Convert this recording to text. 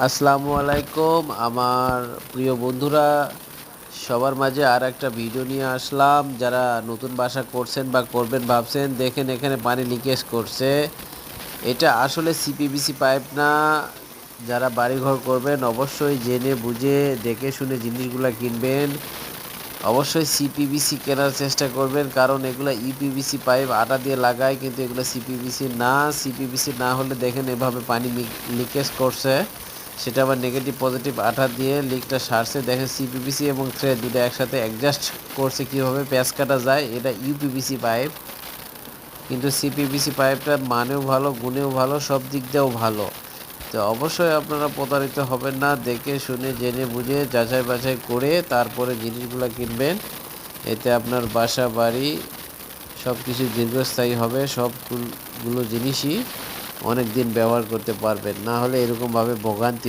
আসসালামু আলাইকুম আমার প্রিয় বন্ধুরা, সবার মাঝে আর একটা ভিডিও নিয়ে আসলাম। যারা নতুন বাসা করছেন বা করবেন ভাবছেন, দেখেন এখানে পানি লিকেজ করছে। এটা আসলে সিপিভিসি পাইপ না। যারা বাড়িঘর করবেন অবশ্যই জেনে বুঝে দেখে শুনে জিনিসগুলো কিনবেন। অবশ্যই সিপিভিসি কেনার চেষ্টা করবেন, কারণ এগুলো ইপিভিসি পাইপ আটা দিয়ে লাগায়, কিন্তু এগুলো সিপিভিসি না। সিপিভিসি না হলে দেখেন এভাবে পানি লিকেজ করছে, সেটা আবার নেগেটিভ পজিটিভ আঠা দিয়ে লিকটা সারছে। দেখেন সিপিভিসি এবং থ্রেড দুটো একসাথে অ্যাডজাস্ট করছে কীভাবে প্যাঁচ কাটা যায়। এটা ইউপিভিসি পাইপ, কিন্তু সিপিভিসি পাইপটার মানেও ভালো, গুণেও ভালো, সব দিক দিয়েও ভালো। তো অবশ্যই আপনারা প্রতারিত হবেন না, দেখে শুনে জেনে বুঝে যাচাই বাছাই করে তারপরে জিনিসগুলো কিনবেন। এতে আপনার বাসা বাড়ি সব কিছু দীর্ঘস্থায়ী হবে, সবগুলো জিনিসই অনেক দিন ব্যবহার করতে পারবেন। না হলে এরকমভাবে ভোগান্তি